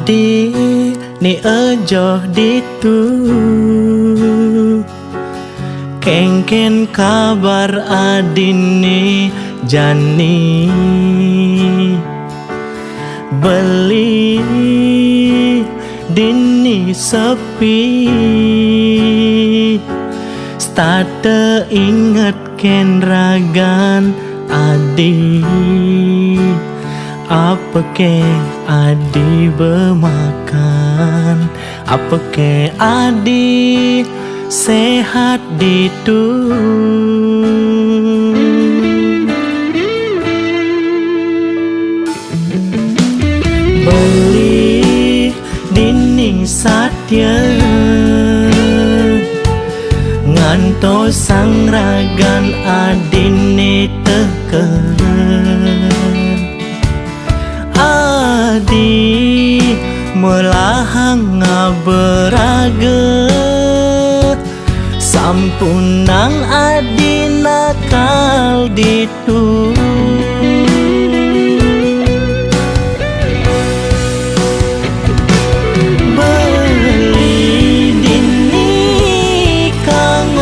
Adi ni ejo ditu Kengken kabar adini jani Beli dini sepi Starte inget ken ragan adi Apa ke adi bermakan Apa ke adi sehat ditu Beli dini satya Nganto sang ragan adine teken Adi melahang ngaberaget Sampunang adi nakal ditu Beli dini kangen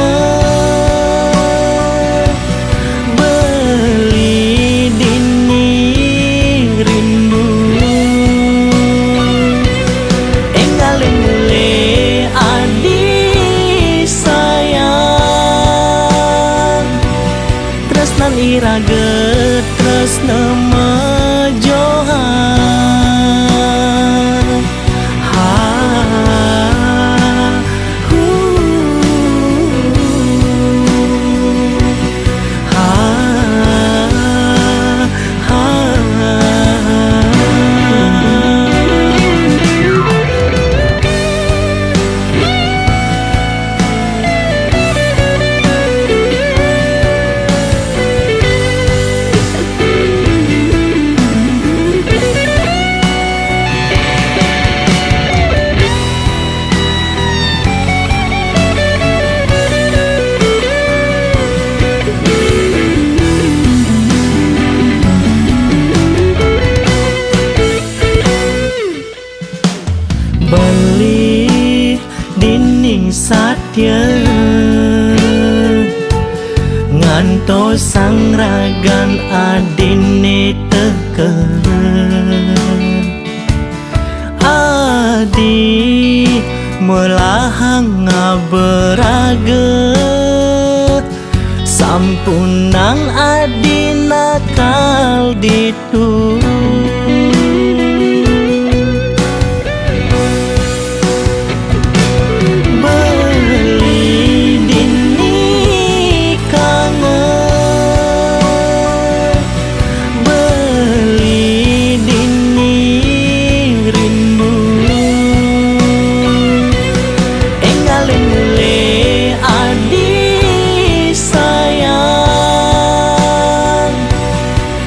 Beli dini rindu Enggalin mule adi sayang Tresnan iraget tresna majohan Beli dini satya Nganto sang ragan adine teken Adi melahang ngaberaget Sampunang adi nakal ditu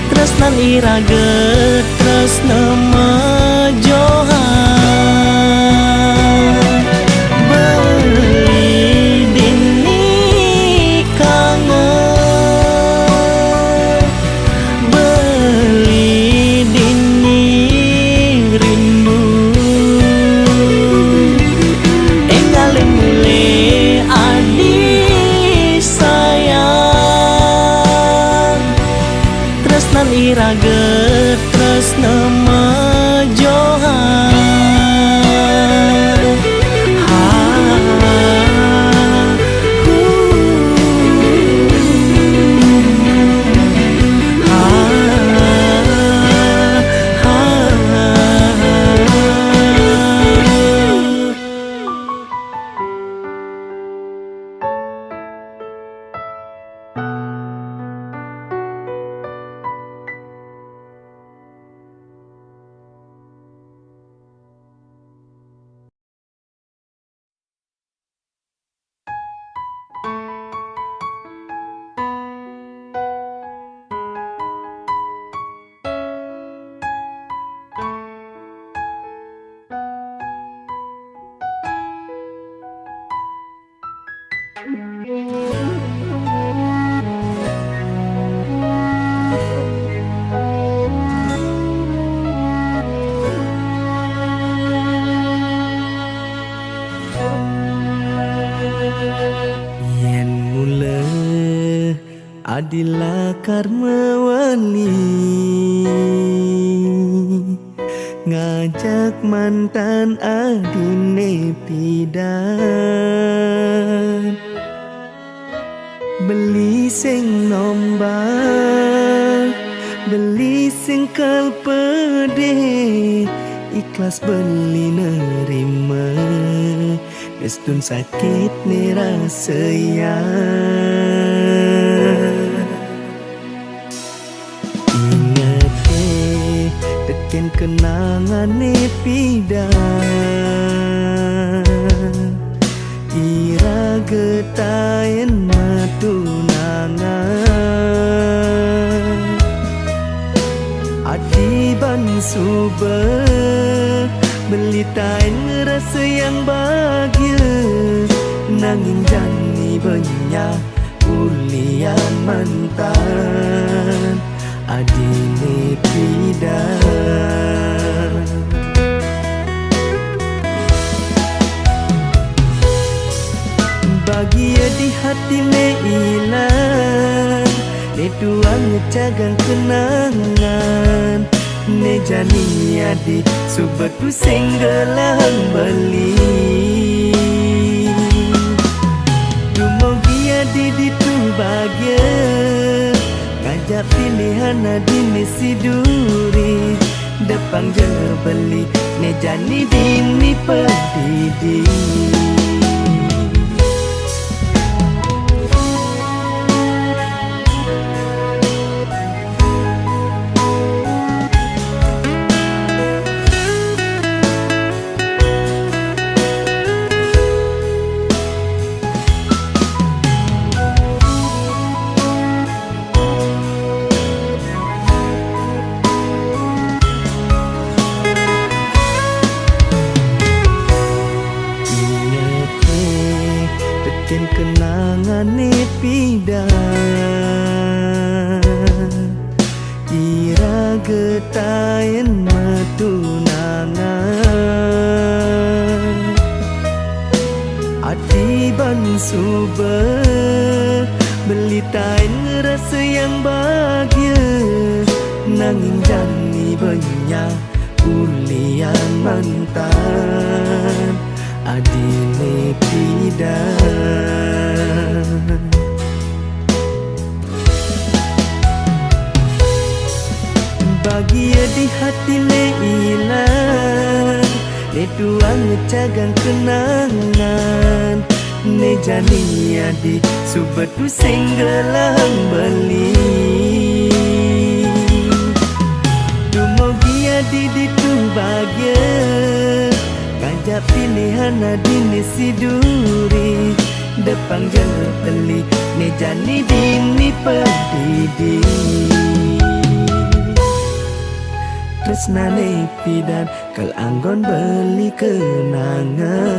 Tresnan iraget tresna majohan Beli dini kangen Beli dini rindu Enggalin mule adi sayang Tresnan iraget tresna majohan Adilah karma wali ngajak mantan adine pidan beli sing nombak beli sing kalpede ikhlas beli nerima Destun sakit ni rasanya Ingat teken kenangan ni pidan Ira getayen matunangan Adiban subah Belitain rasa yang bahagia Nanging jani banyak ulian mantan Adine pidan Bahagia di hati ne ilang Ne tuang ngecagang kenangan Ne jani adik Subetu senggelang beli Dumogi adik di tu bahagia Ngajak pilihan adik ne siduri Depang je beli Ne jani dini pedidi Kenangan ni pidan Ira getayen matunangan Adiban subah Belitain rasa yang bahagia Nanging jani banyak ulian mantan Adine pidan Bahagia di hati ne ilang Ne tuang ngecagang kenangan Ne jani adik Subetu senggelang beli Dumogi adik di tu bahagia Kajak pilihan adine siduri Depang je beli Ne jani dini pedidi Tresna ne pidan Kal anggon beli kenangan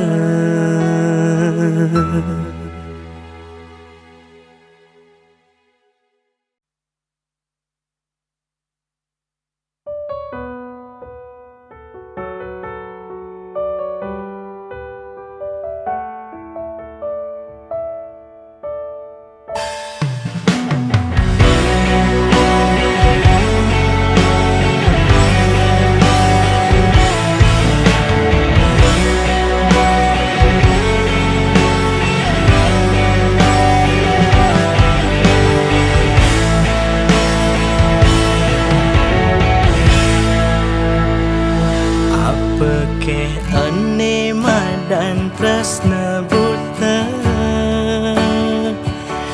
tresna buta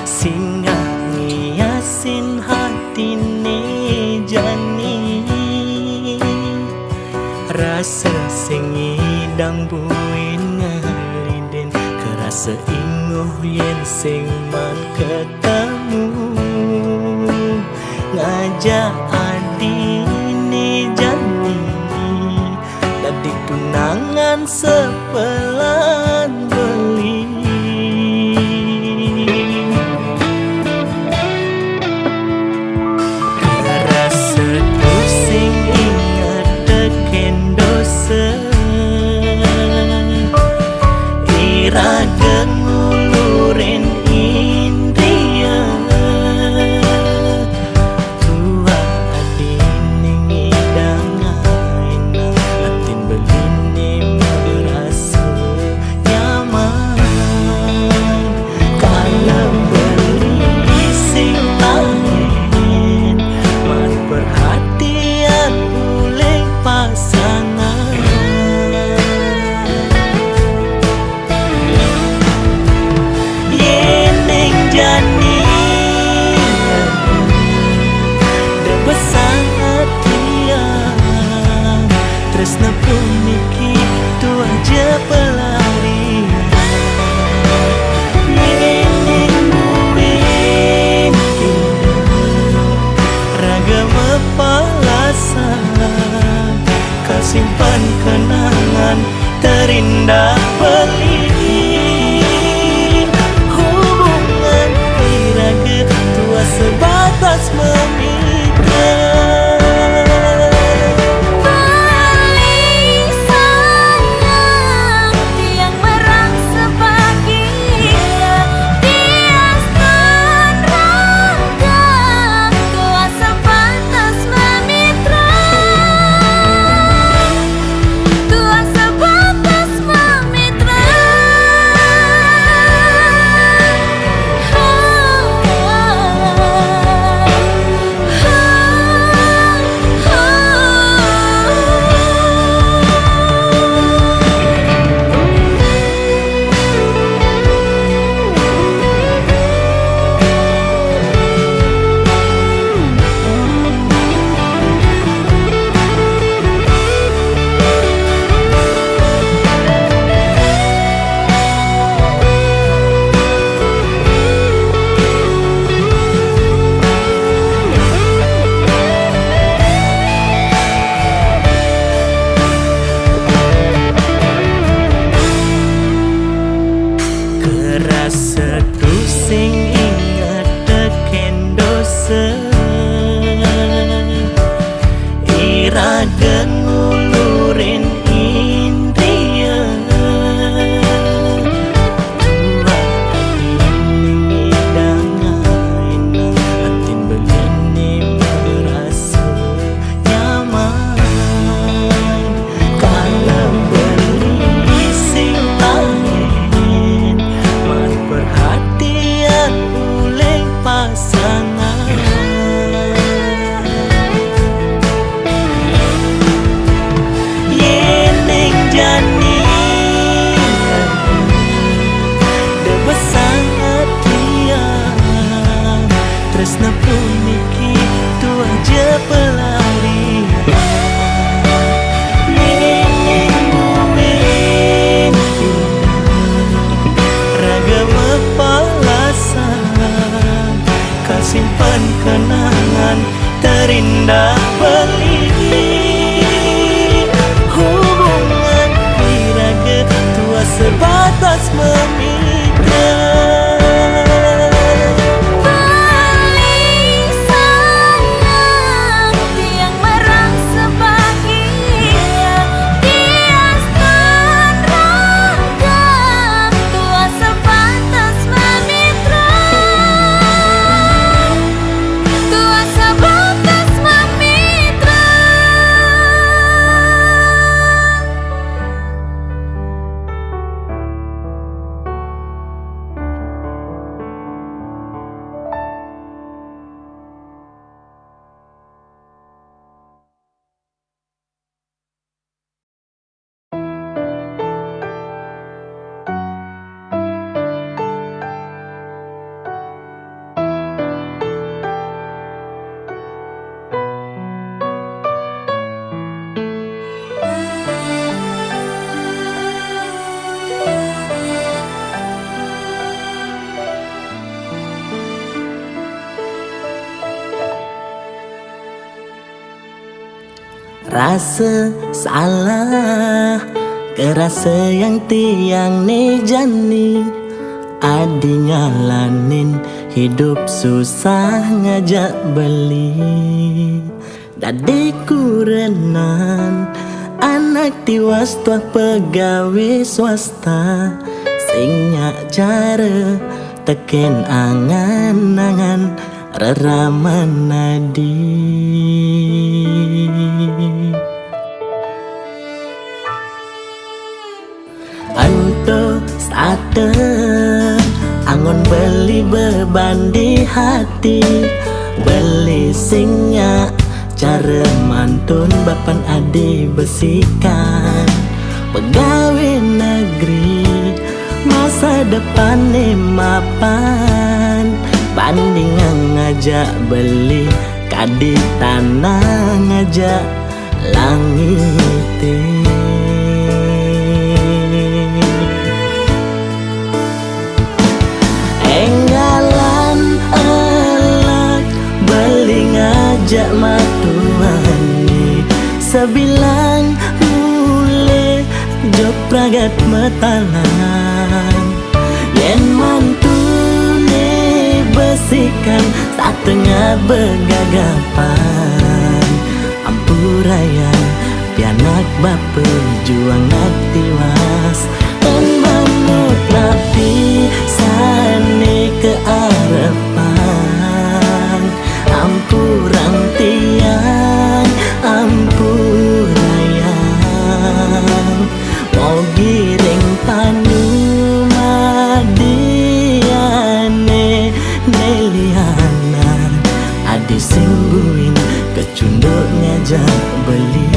singa ngiasin hatine jani rasa sing idang buin ngaliden kerasa inguh yen sing man ketemu ngajak adine jani dadi tunangan sepelan beli rasa pusing ingat teken dosa ira genguluren indria tresna puniki tu aja pelarian. Ningin mungkin raga mepalasan, kasimpan kenangan terindah belin. Hubungan iraga tua sebatas memikir. Seduh sing ingat teken dosa, iraga ngulurin indria. Dua ini dangain, atin begini merasa nyaman. Kalau beli sing tangen perhatian oleh pasangan. Yening jani debes sangat tiang, tresna puniki tu aja pelarian. Simpan kenangan terindah belin. Hubungan iraga tua sebatas memikir. Rasa salah, kerasa yang tiang ni jani, adi ngalanin hidup susah ngajak beli. Dadi kurenan anak tiwas tuah pegawai swasta, singnya cara teken angan-angan reraman nadi. Anto sate angon beli beban di hati, beli singnya cara mantun bapan adi besikan. Pegawai negeri masa depan ni mapan, bandingan ngajak beli kadi tanah ngajak langit. te. Enggalan elak beli ngajak matuani, sebilang mule jok pragat metalan. Yen mantune besikan satengah begagapan, ampuraya pianak bapa juang nak tiwas. Dan manut rapi sane ke arepan, ampurang tiang ampurayang, mau giring panu madiane neliana, adi singguin kecunduk ngajak beli.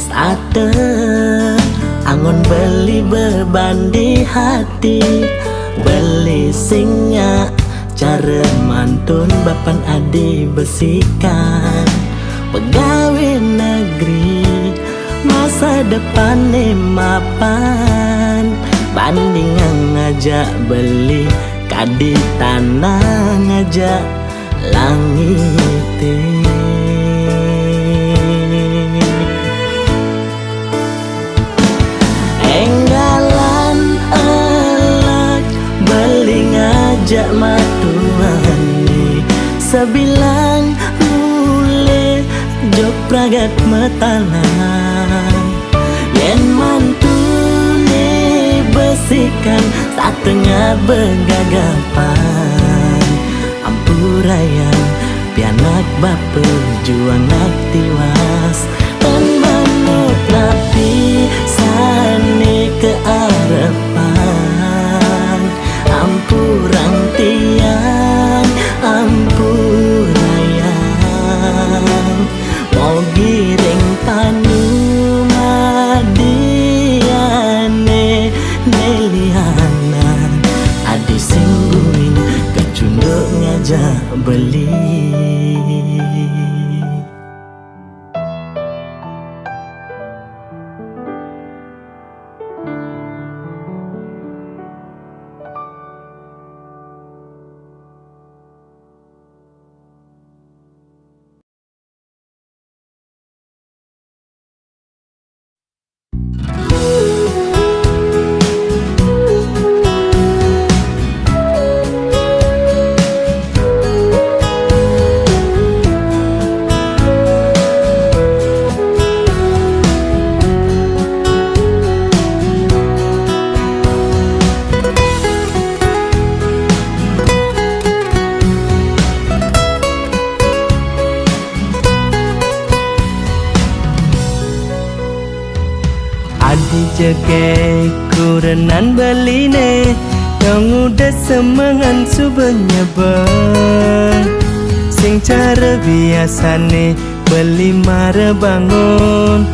Sate angon beli beban di hati, beli singa cara mantun bapan adi besikan. Pegawai negeri masa depan mapan, bandingan ngajak beli kadi tanah ngajak langit. Enggalan elak beli ngajak matuani, sebilang mule jok pragat metalan. Yen mantune besikan satengah begagapan, ampuraya pianak bapa juang nak tiwas. Dan manut rapi sane ke arepan, ampurang tiang ampurayang, mau giring panu madiane neliana, adi singguin kecunduk ngajak beli. Jagai kurenan beline, yang udah semangan subenya ban. Sing cara biasane beli mara bangun,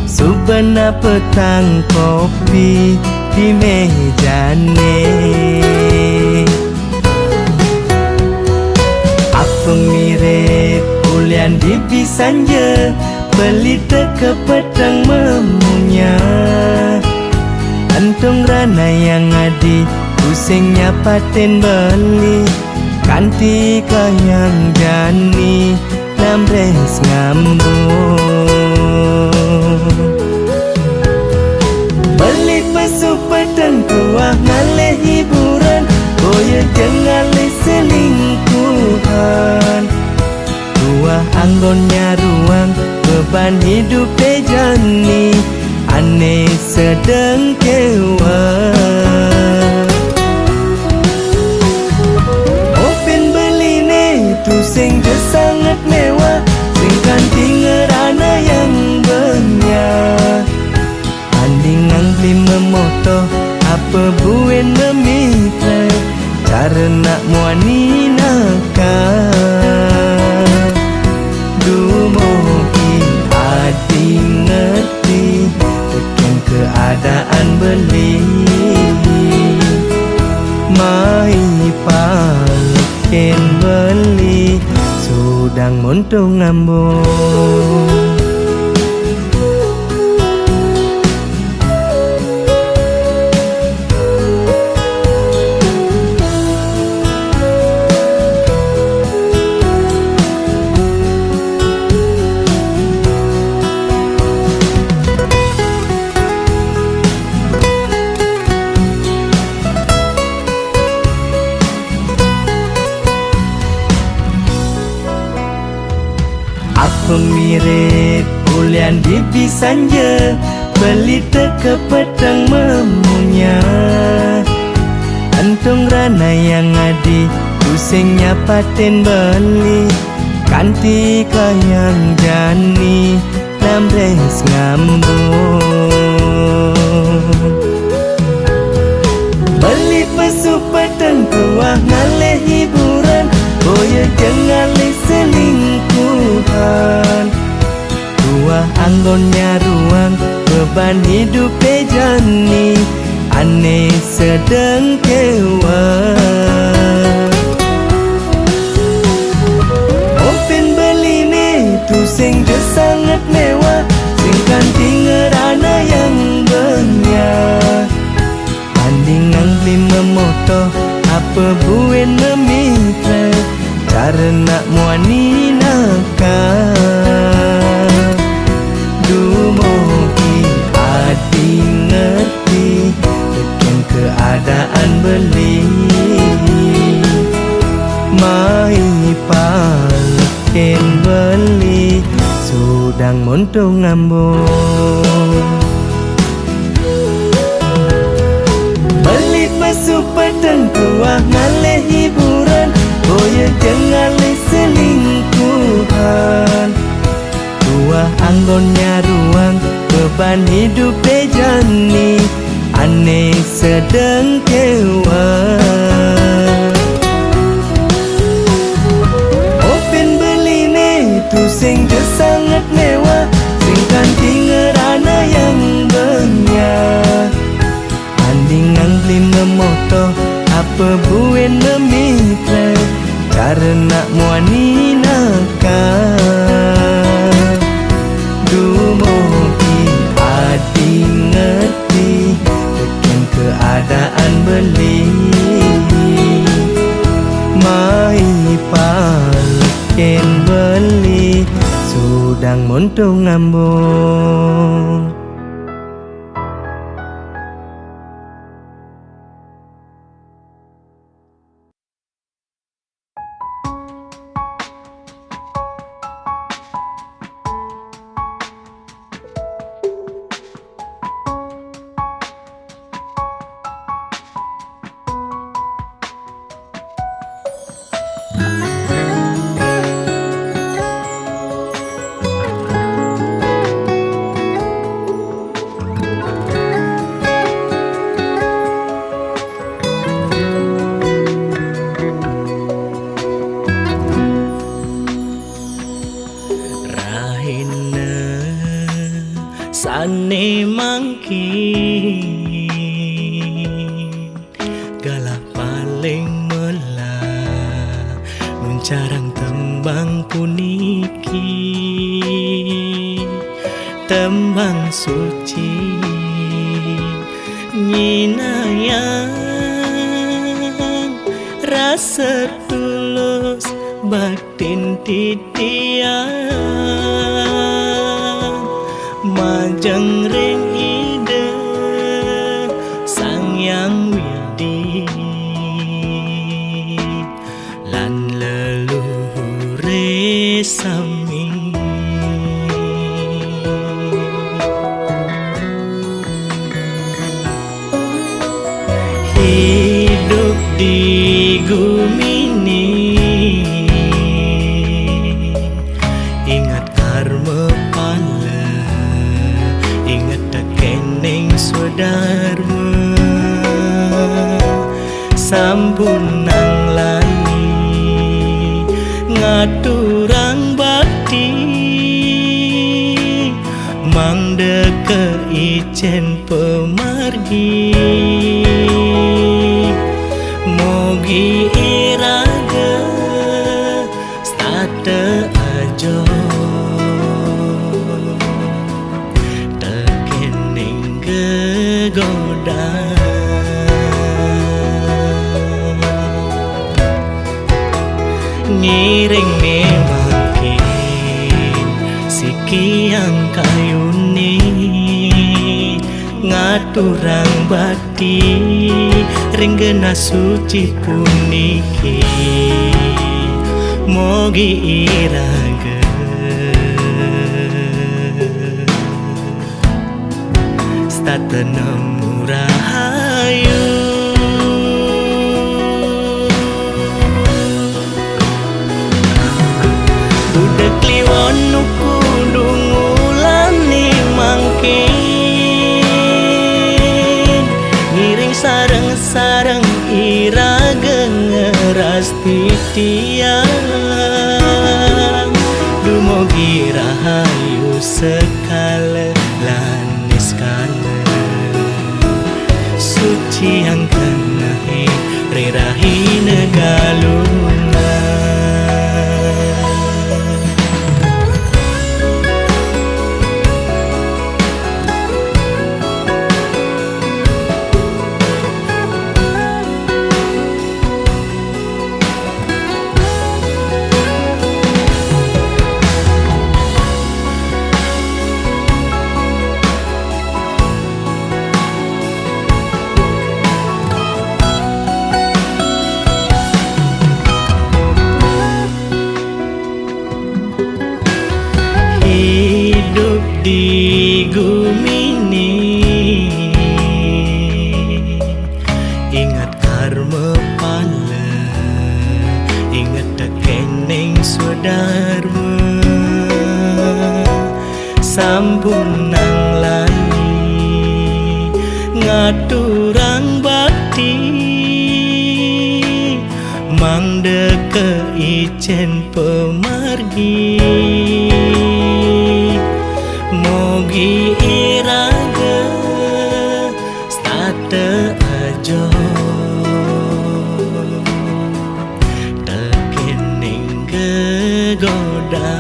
subena petang kopi di mejane. Apa mirip kulian di Pisanja, beli teka petang memunya. Antung rana yang adi pusingnya paten beli, kanti kayang jani nambres ngambung. Beli pesu petang tua ngalih hiburan, boya jengalih selingkuhan. Tua anggonnya ruang beban hidup dejani, aneh sedang kewa. Open beline tu sing je sangat mewah, sing kanting ngerana yang banyak. Anding ang beli Tet ulian di bisanja beli teka petang memunya Antong rana yang adi pusingnya paten beli Kanti kayang jani nambres ngambung Beli pesu petang keluar ngalih hiburan Boya jangan selingkuhan Ruah anggonnya ruang beban hidup jani Aneh sedang kewa Open beli ni tu sing je sangat mewah Sing kanti ngerana yang banyak Banding angli memoto apa buen memitra Cara nak muani nakal Dumogi adi ngerti Tekan keadaan beli Mai palken beli Sudang montong ngambung Beli pesu petang keluar ngalih hiburan Boya jangan selingkuhan Ruah anggonnya ruang beban hidup jani Aneh sedang kewa Open beli ni tu sing je sangat mewah Sing kanti ngerana yang banyak Anding angli memoto apa buen memitra Cara nak muani nakal Dumogi adi ngerti Tekan keadaan beli Mai palken beli Sudang montong ngambung Sane mangkin galah paling melah mencarang tembang puniki tembang suci nyinayang rasa tulus batin titian majeng ring ide sang yang widi lan leluhure sami hidup di gumini ingat karma pala ingat tekeneng swadharma sampun nang lali ngaturang bakti mangde keijen pemargi mogi iraga starte ajo tekening gegoda ngiring memakin sikiang kayuni ngaturang bakti ringgena suci puniki mogi iraga Stata nemu rahayu Udah kliwon nuku dungulani mangkin Ngiring sareng-sareng iraga ngeras titiang Dumugi rahayu sekala lanis kala Suci yang kenahe rerahi negaluna Hidup di gumini Ingat karma pala Ingat keneng swadharma Sampun nang lani Ngaturang bakti Mangde ke ijen pemargi Mogi iraga stata ajo Tekening kegoda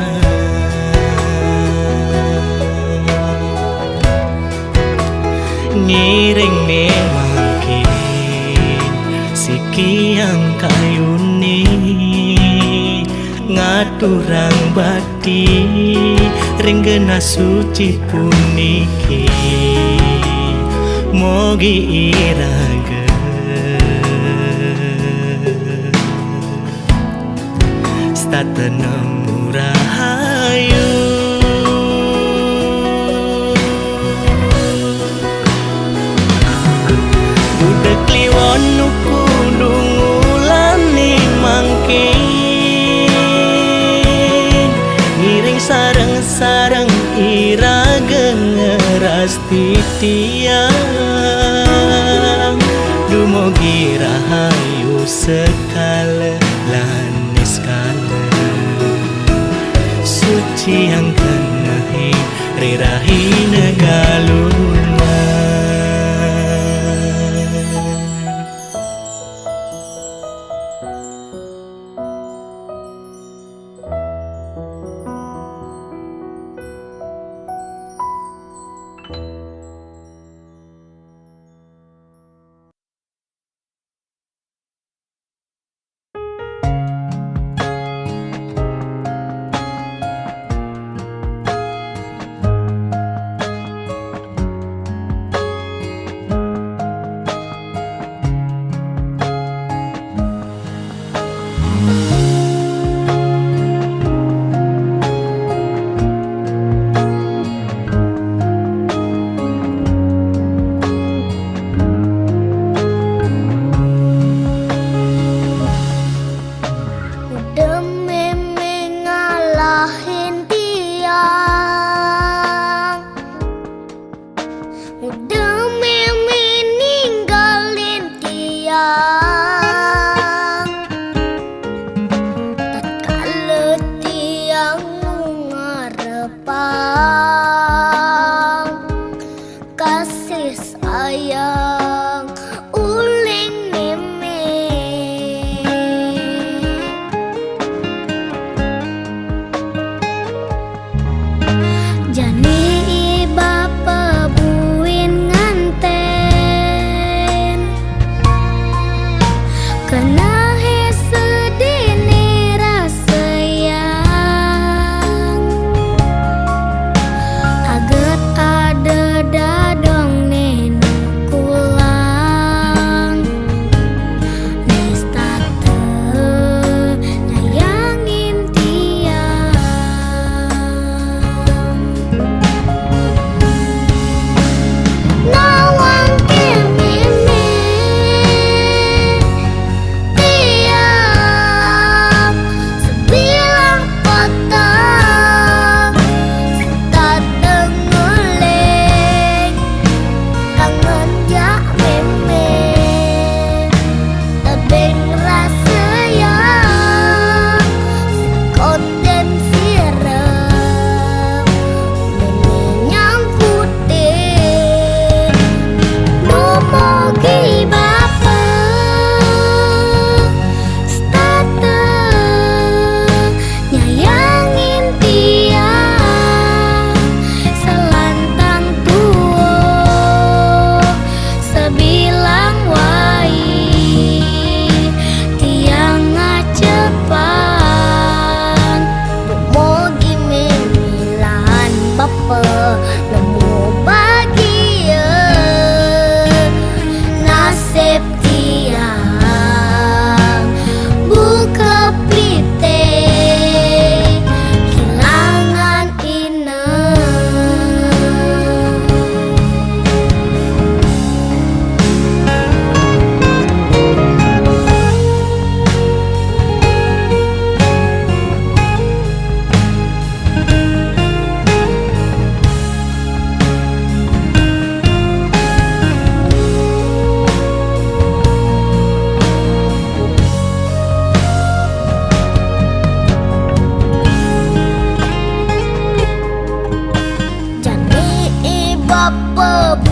Ngiring memangkin Sikiang kayuni Ngaturang bakti Ringgena suci puniki Mogi iraga Stata nemu rahayu Budak kliwon nuku dungulani mangkin Ngiring sareng-sareng iraga ngeras titiang Dumugi rahayu sekala lanis kala Suci yang kenahe rerahi negaluna apa